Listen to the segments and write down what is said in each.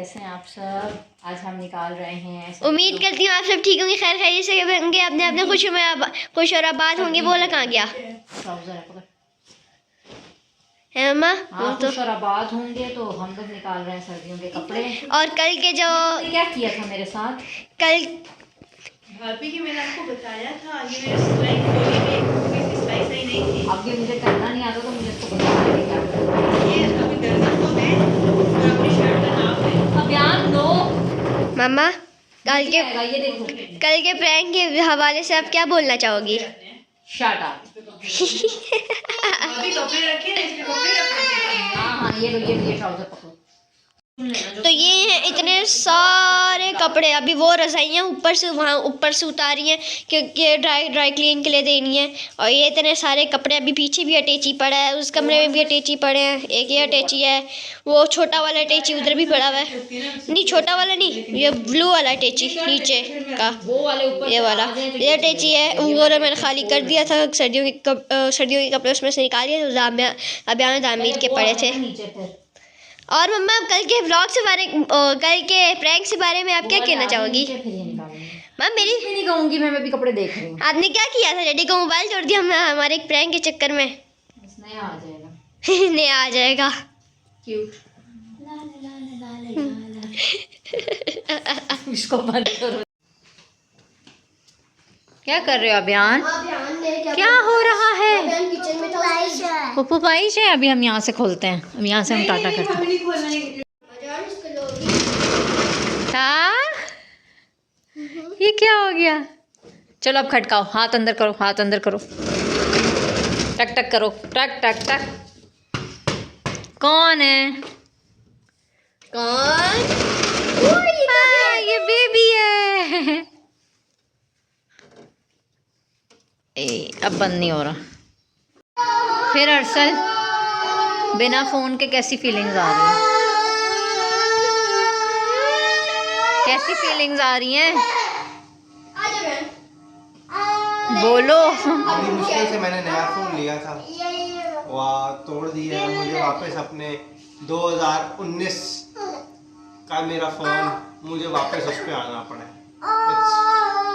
कैसे हैं आप सब। आज हम निकाल रहे हैं, उम्मीद करती हूँ आप सब ठीक होंगे, खैर खैरियत से होंगे, अपने अपने खुश और आबाद होंगे। बोला कहाँ गया है मम्मा? हाँ, खुश और आबाद होंगे। तो हम लोग निकाल रहे हैं सर्दियों के कपड़े। और कल के जो क्या किया था मेरे साथ कल भाभी की मैंने आपको बताया था, ये मेरी सिलाई खोली में इसकी सिलाई सही नहीं थी। अब ये मुझे करना नहीं आता तो मुझे इसको बताना नहीं क्या। ये अभी दर्जन को है और अपनी शर्ट का नाप है। अभियान दो मम्मा कल के ये देखो, प्रैंक के हवाले से आप क्या बोलना चाहोगी? Shut up. अभी कपड़े रखे ना, इसलिए कपड़े रख रखे हैं। हाँ, ये लो, ये ट्राउजर पकड़ो। तो ये हैं इतने सारे कपड़े। अभी वो रजाइयाँ ऊपर से वहाँ ऊपर से उतारी हैं क्योंकि ड्राई क्लीन के लिए देनी है। और ये इतने सारे कपड़े, अभी पीछे भी अटैची पड़ा है, उस कमरे में भी अटैची पड़े हैं, एक ये अटैची है, वो छोटा वाला अटैची उधर भी पड़ा हुआ है। नहीं, छोटा वाला नहीं, ये ब्लू वाला अटैची नीचे का, वो वाले ऊपर ये वाला ये अटैची है। वो मैंने खाली कर दिया था, सर्दियों के कपड़े उसमें से निकाल दिए। अभियान दामीर के पड़े थे। नीचे फिर। और मम्मा कल के कल के प्रैंक के बारे में आप क्या कहना चाहोगी? मैम मेरी नहीं कहूँगी, मैं भी कपड़े देख रही हूँ। आपने क्या किया था? डैडी का मोबाइल तोड़ दिया हमारे एक प्रैंक के चक्कर में। नया आ जाएगा। नया आ जाएगा। क्यूट। इसको बंद करो। क्या कर रहे हो अभियान? क्या हो रहा है? पप्पू पाइश है। अभी हम यहाँ से खोलते हैं, अब यहाँ से हम टाटा करते हैं। हाँ, ये क्या हो गया? चलो अब खटकाओ, हाथ अंदर करो, हाथ अंदर करो, टक टक करो, टक टक टक। कौन है? कौन? ये बेबी है। अब बंद नहीं हो रहा। फिर अरसल, बिना फोन के कैसी फीलिंग्स आ रही हैं? कैसी फीलिंग्स आ रही हैं? बोलो। बड़ी मुश्किल से मैंने नया फ़ोन लिया था, वह तोड़ दिया है। मुझे वापस अपने 2019 का मेरा फ़ोन, मुझे वापस उस पर आना पड़ा।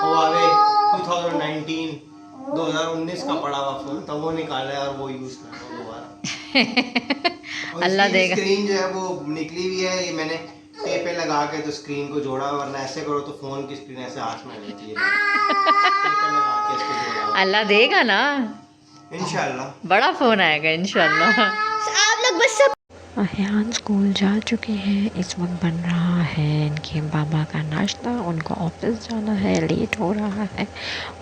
हुआवे 2019 का पड़ा हुआ फ़ोन था, वो निकाला है और वो यूज़ कर रहा हूँ दोबारा। अल्लाह देगा। स्क्रीन जो है वो निकली हुई है, ये मैंने टेप पे लगा के तो स्क्रीन को जोड़ा, वरना ऐसे करो तो फ़ोन की स्क्रीन ऐसे हाथ में आ जाती है। अल्लाह देगा ना, इंशाल्लाह बड़ा फोन आएगा इंशाल्लाह। आप लोग बस सब अहियान स्कूल जा चुके हैं। इस वक्त बन रहा है इनके बाबा का नाश्ता, उनको ऑफिस जाना है, लेट हो रहा है।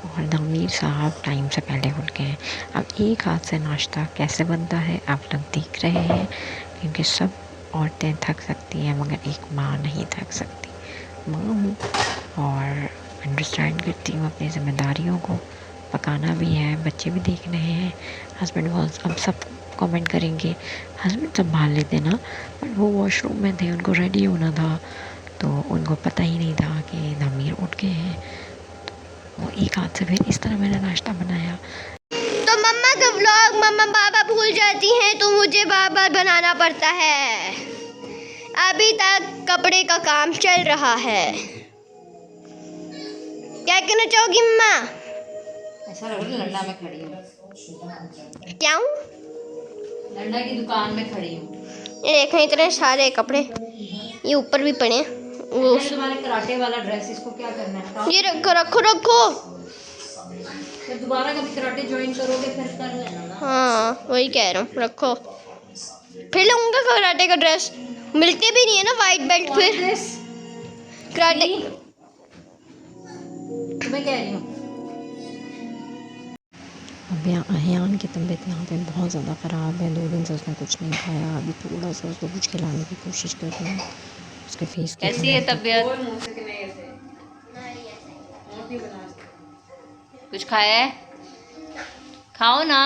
और दामीर साहब टाइम से पहले उठ गए हैं। अब एक हाथ से नाश्ता कैसे बनता है आप लोग देख रहे हैं, क्योंकि सब औरतें थक सकती हैं मगर एक माँ नहीं थक सकती। माँ हूँ और अंडरस्टैंड करती हूँ अपनी ज़िम्मेदारियों को। पकाना भी है, बच्चे भी देख रहे हैं, हस्बैंड वाइफ अब सब कमेंट करेंगे हस्बैंड संभाल लेते ना, पर वो वॉशरूम में थे, उनको रेडी होना था, तो उनको पता ही नहीं था कि दामीर उठ गए हैं। तो वो एक हाथ से फिर इस तरह मैंने नाश्ता बनाया। तो मम्मा का व्लॉग मम्मा बाबा भूल जाती हैं तो मुझे बार बार बनाना पड़ता है। अभी तक कपड़े का काम चल रहा है। क्या कहना चाहोगी मम्मा? ऐसा लग रहा है लंडा में खड़ी हूँ। क्या हूँ? लंडा की दुकान में खड़ी हूँ। ये देखें इतने सारे कपड़े, ये ऊपर भी पड़े हैं। वो तुम्हारे कराटे वाला ड्रेस, इसको क्या करना है? ये रखो रखो रखो। फिर दोबारा कभी कराटे ज्वाइन करोगे फिर कर लेना ना। हाँ वही कह रहा हूँ, रखो। फिर लूँगा कराटे का ड्रेस, मिलते भी नहीं है ना वाइट बेल्ट। फिर कराटे मैं कह रही हूँ। अब अहियान की तबीयत यहाँ पे बहुत ज़्यादा ख़राब है। 2 दिन से उसने कुछ नहीं खाया। अभी थोड़ा सा उसको कुछ खिलाने की कोशिश कर रही हूँ। उसके फेस की कैसी है तबीयत? कुछ खाया है? खाओ ना।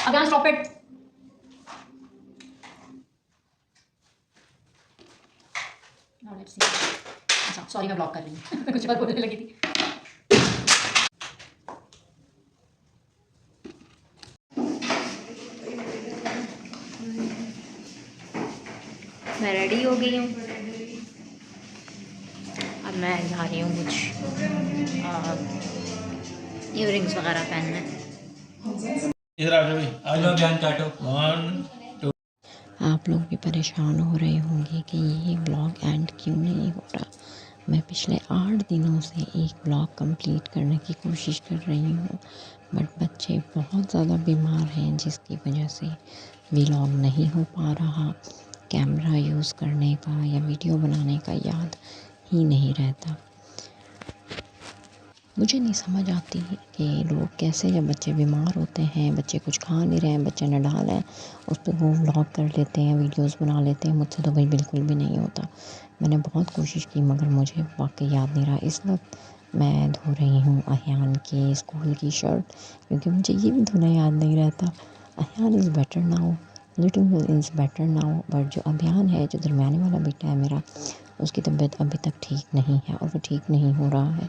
Abhiyan, stop it. Let's see. अच्छा सॉरी मैं ब्लॉक कर रही हूँ कुछ और बोलने लगी थी। मैं रेडी हो गई हूँ, अब मैं जा रही हूँ कुछ इयररिंग्स वगैरह पहनने। इधर आ जाओ भाई, आ जाओ बयान काटो 1 2। आप लोग भी परेशान हो रहे होंगे कि ये ब्लॉग एंड क्यों नहीं हो रहा। मैं पिछले 8 दिनों से एक ब्लॉग कंप्लीट करने की कोशिश कर रही हूँ, बट बच्चे बहुत ज़्यादा बीमार हैं जिसकी वजह से व्लॉग नहीं हो पा रहा। कैमरा यूज़ करने का या वीडियो बनाने का याद ही नहीं रहता। मुझे नहीं समझ आती कि लोग कैसे, जब बच्चे बीमार होते हैं, बच्चे कुछ खा नहीं रहे हैं, बच्चे नडाल हैं, उस पर वो व्लॉग कर लेते हैं, वीडियोस बना लेते हैं। मुझसे तो भाई बिल्कुल भी नहीं होता। मैंने बहुत कोशिश की मगर मुझे वाकई याद नहीं रहा। इस वक्त मैं धो रही हूँ अहियान के स्कूल की शर्ट, क्योंकि मुझे ये भी धोना याद नहीं रहता। अहियान is better now, little is better now, but जो अभियान है, जो दरमियाने वाला बेटा है मेरा, उसकी तबीयत अभी तक ठीक नहीं है और वो ठीक नहीं हो रहा है।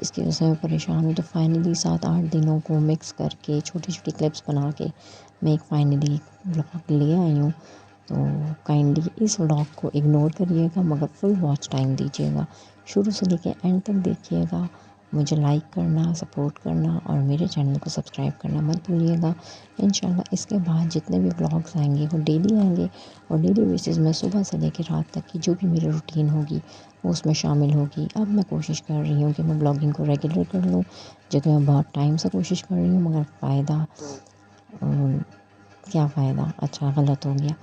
इसकी वजह से मैं परेशान हूँ। तो फाइनली 7-8 दिनों को मिक्स करके छोटी छोटी क्लिप्स बना के मैं एक फाइनली व्लॉग ले आई हूँ। तो काइंडली इस व्लॉग को इग्नोर करिएगा मगर फुल वॉच टाइम दीजिएगा, शुरू से लेके एंड तक देखिएगा। मुझे लाइक करना, सपोर्ट करना और मेरे चैनल को सब्सक्राइब करना मत भूलिएगा। इंशाल्लाह इसके बाद जितने भी व्लॉग्स आएंगे वो डेली आएंगे और डेली बेसिस में सुबह से लेकर रात तक की जो भी मेरी रूटीन होगी वो उसमें शामिल होगी। अब मैं कोशिश कर रही हूँ कि मैं ब्लॉगिंग को रेगुलर कर लूँ, जो कि मैं बहुत टाइम से कोशिश कर रही हूँ, मगर फ़ायदा क्या फ़ायदा, अच्छा गलत हो गया।